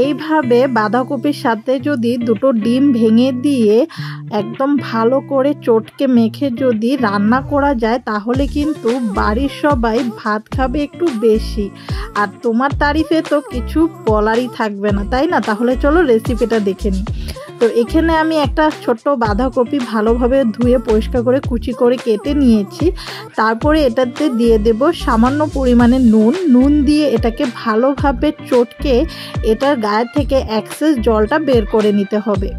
এইভাবে বাঁধাকপির সাথে যদি দুটো ডিম ভেঙে দিয়ে একদম ভালো করে চটকে মেখে যদি রান্না করা যায় তাহলে কিন্তু বাড়ির সবাই ভাত খাবে একটু বেশি। আর তোমার তারিফে তো কিছু বলারই থাকবে না, তাই না? তাহলে চলো রেসিপিটা দেখে নিই। তো এখানে আমি একটা ছোট্ট বাঁধাকপি ভালোভাবে ধুয়ে পরিষ্কার করে কুচি করে কেটে নিয়েছি। তারপরে এটাতে দিয়ে দেব সামান্য পরিমাণে নুন দিয়ে এটাকে ভালোভাবে চটকে এটার গায়ে থেকে এক্সেস জলটা বের করে নিতে হবে।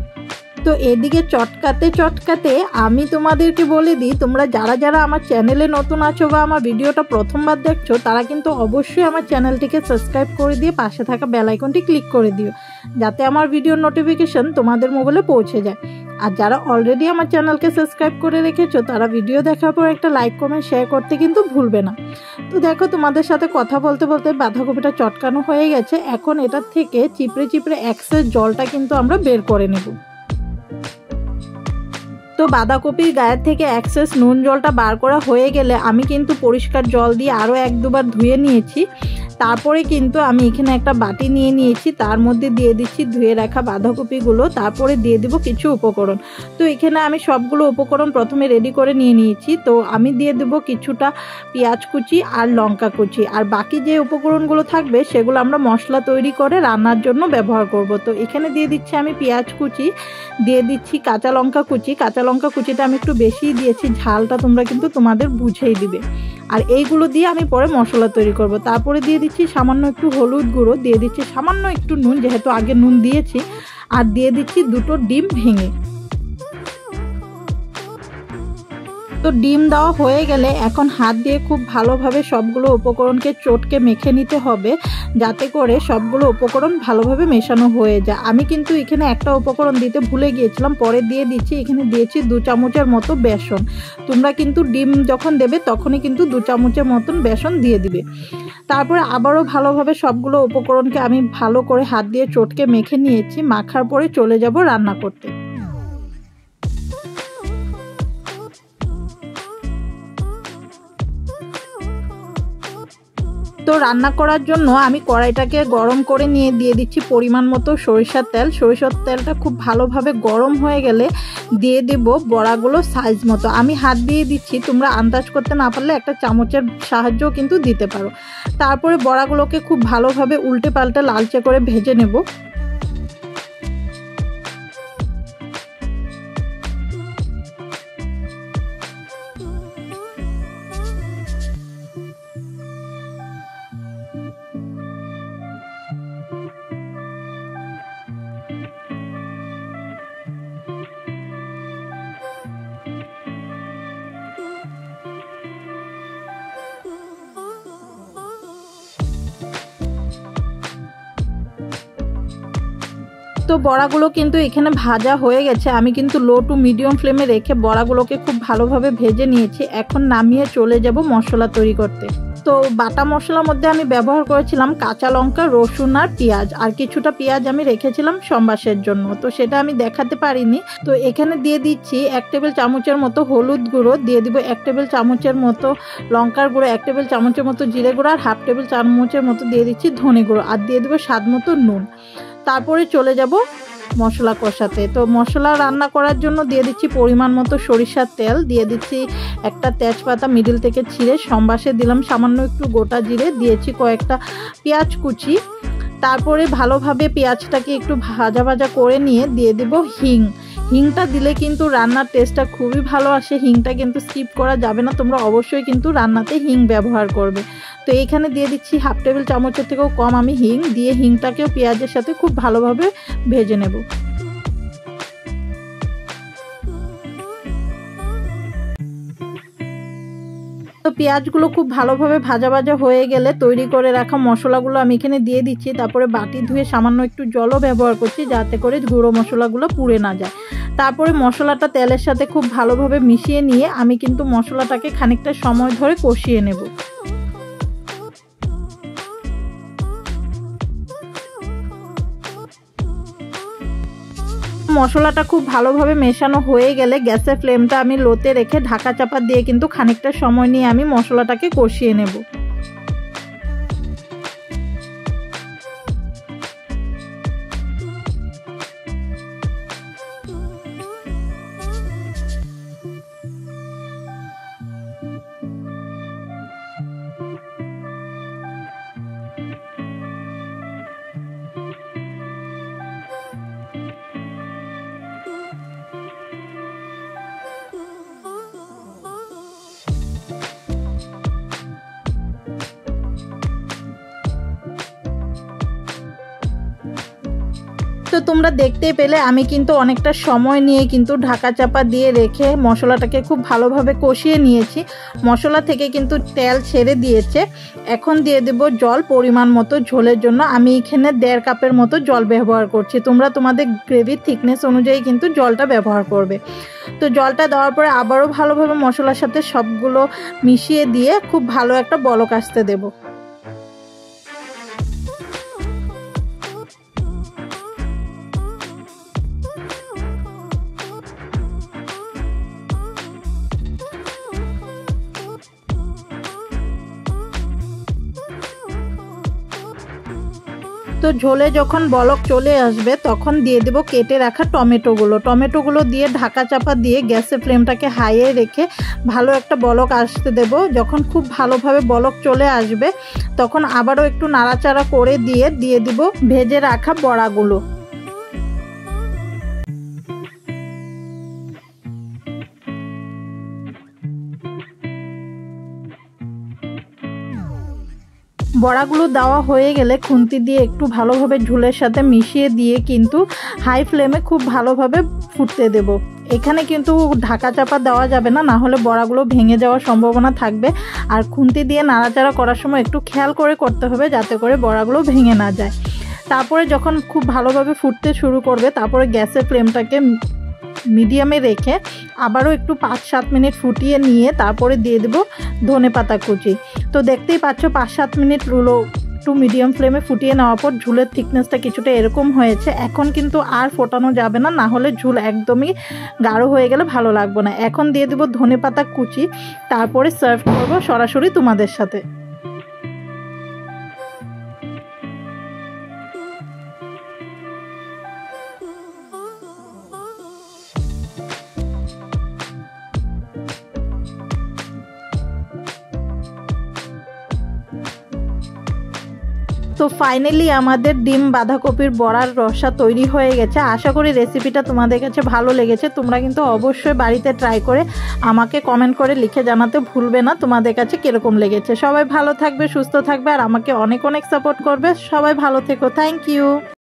তো এদিকে চটকাতে আমি তোমাদেরকে বলে দিই, তোমরা যারা আমার চ্যানেলে নতুন আছো বা আমার ভিডিওটা প্রথমবার দেখছো তারা কিন্তু অবশ্যই আমার চ্যানেলটিকে সাবস্ক্রাইব করে দিয়ে পাশে থাকা বেল আইকনটি ক্লিক করে দিও, যাতে আমার ভিডিওর নোটিফিকেশন তোমাদের মোবাইলে পৌঁছে যায়। আর যারা অলরেডি আমার চ্যানেলকে সাবস্ক্রাইব করে রেখেছো তারা ভিডিও দেখার পর একটা লাইক কমেন্ট শেয়ার করতে কিন্তু ভুলবে না। তো দেখো, তোমাদের সাথে কথা বলতে বলতে বাঁধাকপিটা চটকানো হয়ে গেছে। এখন এটার থেকে চিপড়ে এক্সেস জলটা কিন্তু আমরা বের করে নেব। তো বাঁধাকপির গায়ের থেকে এক্সেস নুন জলটা বার করা হয়ে গেলে আমি কিন্তু পরিষ্কার জল দিয়ে আরও 1-2 বার ধুয়ে নিয়েছি। তারপরে কিন্তু আমি এখানে একটা বাটি নিয়ে নিয়েছি, তার মধ্যে দিয়ে দিচ্ছি ধুয়ে রাখা বাঁধাকপিগুলো। তারপরে দিয়ে দিব কিছু উপকরণ। তো এখানে আমি সবগুলো উপকরণ প্রথমে রেডি করে নিয়ে নিয়েছি। তো আমি দিয়ে দেব কিছুটা পেঁয়াজ কুচি আর লঙ্কা কুচি, আর বাকি যে উপকরণগুলো থাকবে সেগুলো আমরা মশলা তৈরি করে রান্নার জন্য ব্যবহার করব। তো এখানে দিয়ে দিচ্ছি আমি পেঁয়াজ কুচি, দিয়ে দিচ্ছি কাঁচা লঙ্কা কুচিটা আমি একটু বেশিই দিয়েছি, ঝালটা তোমরা কিন্তু তোমাদের বুঝেই দিবে। আর এইগুলো দিয়ে আমি পরে মশলা তৈরি করব। তারপরে দিয়ে দিচ্ছি সামান্য একটু হলুদ গুঁড়ো, দিয়ে দিচ্ছি সামান্য একটু নুন, যেহেতু আগে নুন দিয়েছি, আর দিয়ে দিচ্ছি 2টো ডিম ভেঙে। তো ডিম দেওয়া হয়ে গেলে এখন হাত দিয়ে খুব ভালোভাবে সবগুলো উপকরণকে চটকে মেখে নিতে হবে, যাতে করে সবগুলো উপকরণ ভালোভাবে মেশানো হয়ে যায়। আমি কিন্তু এখানে একটা উপকরণ দিতে ভুলে গিয়েছিলাম, পরে দিয়ে দিচ্ছি। এখানে দিয়েছি 2 চামচের মতো বেসন। তোমরা কিন্তু ডিম যখন দেবে তখনই কিন্তু 2 চামচের মতন বেসন দিয়ে দিবে। তারপরে আবারও ভালোভাবে সবগুলো উপকরণকে আমি ভালো করে হাত দিয়ে চটকে মেখে নিয়েছি। মাখার পরে চলে যাব রান্না করতে। তো রান্না করার জন্য আমি কড়াইটাকে গরম করে নিয়ে দিয়ে দিচ্ছি পরিমাণ মতো সরিষার তেল। সরিষার তেলটা খুব ভালোভাবে গরম হয়ে গেলে দিয়ে দেব বড়াগুলো সাইজ মতো। আমি হাত দিয়ে দিচ্ছি, তোমরা আন্দাজ করতে না পারলে একটা চামচের সাহায্যও কিন্তু দিতে পারো। তারপরে বড়াগুলোকে খুব ভালোভাবে উল্টে পাল্টে লালচে করে ভেজে নেব। তো বড়াগুলো কিন্তু এখানে ভাজা হয়ে গেছে। আমি কিন্তু লো টু মিডিয়াম ফ্লেমে রেখে বড়াগুলোকে খুব ভালোভাবে ভেজে নিয়েছি। এখন নামিয়ে চলে যাব মশলা তৈরি করতে। তো বাটা মশলার মধ্যে আমি ব্যবহার করেছিলাম কাঁচা লঙ্কা, রসুন আর পেঁয়াজ, আর কিছুটা পেঁয়াজ আমি রেখেছিলাম সম্বাসের জন্য, তো সেটা আমি দেখাতে পারিনি। তো এখানে দিয়ে দিচ্ছি 1 টেবিল চামচের মতো হলুদ গুঁড়ো, দিয়ে দিব 1 টেবিল চামচের মতো লঙ্কার গুঁড়ো, 1 টেবিল চামচের মতো জিরে গুঁড়ো, আর 1/2 টেবিল চামচের মতো দিয়ে দিচ্ছি ধনে গুঁড়ো, আর দিয়ে দেবো স্বাদ মতো নুন। তারপরে চলে যাব মশলা কষাতে। তো মশলা রান্না করার জন্য দিয়ে দিচ্ছি পরিমাণ মতো সরিষার তেল, দিয়ে দিচ্ছি একটা তেজপাতা মিডিল থেকে ছিঁড়ে, সম্বাসে দিলাম সামান্য একটু গোটা জিরে, দিয়েছি কয়েকটা পেঁয়াজ কুচি। তারপরে ভালোভাবে পেঁয়াজটাকে একটু ভাজা ভাজা করে নিয়ে দিয়ে দেব হিংটা দিলে কিন্তু রান্নার টেস্টটা খুবই ভালো আসে। হিংটা কিন্তু স্কিপ করা যাবে না, তোমরা অবশ্যই কিন্তু রান্নাতে হিং ব্যবহার করবে। তো এইখানে দিয়ে দিচ্ছি 1/2 টেবিল চামচের থেকেও কম আমি হিং দিয়ে হিংটাকেও পেঁয়াজের সাথে খুব ভালোভাবে ভেজে নেব। তো পেঁয়াজগুলো খুব ভালোভাবে ভাজা ভাজা হয়ে গেলে তৈরি করে রাখা মশলাগুলো আমি এখানে দিয়ে দিচ্ছি। তারপরে বাটি ধুয়ে সামান্য একটু জলও ব্যবহার করছি, যাতে করে গুঁড়ো মশলাগুলো পুড়ে না যায়। তারপরে মশলাটা তেলের সাথে খুব ভালোভাবে মিশিয়ে নিয়ে আমি কিন্তু মশলাটাকে খানিকটা সময় ধরে কষিয়ে নেব। মশলাটা খুব ভালোভাবে মেশানো হয়ে গেলে গ্যাসের ফ্লেমটা আমি লোতে রেখে ঢাকা চাপা দিয়ে কিন্তু খানিকটা সময় নিয়ে আমি মশলাটাকে কষিয়ে নেব। তো তোমরা দেখতেই পেলে আমি কিন্তু অনেকটা সময় নিয়ে কিন্তু ঢাকা চাপা দিয়ে রেখে মশলাটাকে খুব ভালোভাবে কষিয়ে নিয়েছি। মশলা থেকে কিন্তু তেল ছেড়ে দিয়েছে। এখন দিয়ে দেব জল পরিমাণ মতো ঝোলের জন্য। আমি এখানে 1.5 কাপের মতো জল ব্যবহার করছি। তোমরা তোমাদের গ্রেভির থিকনেস অনুযায়ী কিন্তু জলটা ব্যবহার করবে। তো জলটা দেওয়ার পরে আবারও ভালোভাবে মশলার সাথে সবগুলো মিশিয়ে দিয়ে খুব ভালো একটা বলক আসতে দেব। তো ঝোলে যখন বলক চলে আসবে তখন দিয়ে দেব কেটে রাখা টমেটোগুলো দিয়ে ঢাকা চাপা দিয়ে গ্যাসের ফ্লেমটাকে হাইয়ে রেখে ভালো একটা বলক আসতে দেব। যখন খুব ভালোভাবে বলক চলে আসবে তখন আবারও একটু নাড়াচাড়া করে দিয়ে দেব ভেজে রাখা বড়াগুলো। বড়াগুলো দেওয়া হয়ে গেলে খুন্তি দিয়ে একটু ভালোভাবে ঝোলের সাথে মিশিয়ে দিয়ে কিন্তু হাই ফ্লেমে খুব ভালোভাবে ফুটতে দেব। এখানে কিন্তু ঢাকা চাপা দেওয়া যাবে না, না হলে বড়াগুলো ভেঙে যাওয়ার সম্ভাবনা থাকবে। আর খুন্তি দিয়ে নাড়াচাড়া করার সময় একটু খেয়াল করে করতে হবে যাতে করে বড়াগুলো ভেঙে না যায়। তারপরে যখন খুব ভালোভাবে ফুটতে শুরু করবে তারপরে গ্যাসের ফ্লেমটাকে মিডিয়ামে রেখে আবারও একটু 5-7 মিনিট ফুটিয়ে নিয়ে তারপরে দিয়ে দেব ধনেপাতা কুচি। তো দেখতেই পাচ্ছ 5-7 মিনিট একটু মিডিয়াম ফ্লেমে ফুটিয়ে নেওয়ার পর ঝুলের থিকনেসটা কিছুটা এরকম হয়েছে। এখন কিন্তু আর ফোটানো যাবে না, না হলে ঝুল একদমই গাঢ় হয়ে গেলে ভালো লাগবে না। এখন দিয়ে দেব ধনেপাতা কুচি, তারপরে সার্ভ করব সরাসরি তোমাদের সাথে। তো ফাইনালি আমাদের ডিম বাঁধাকপির বড়ার রসা তৈরি হয়ে গেছে। আশা করি রেসিপিটা তোমাদের কাছে ভালো লেগেছে। তোমরা কিন্তু অবশ্যই বাড়িতে ট্রাই করে আমাকে কমেন্ট করে লিখে জানাতে ভুলবে না তোমাদের কাছে কিরকম লেগেছে। সবাই ভালো থাকবে, সুস্থ থাকবে আর আমাকে অনেক অনেক সাপোর্ট করবে। সবাই ভালো থেকো। Thank you.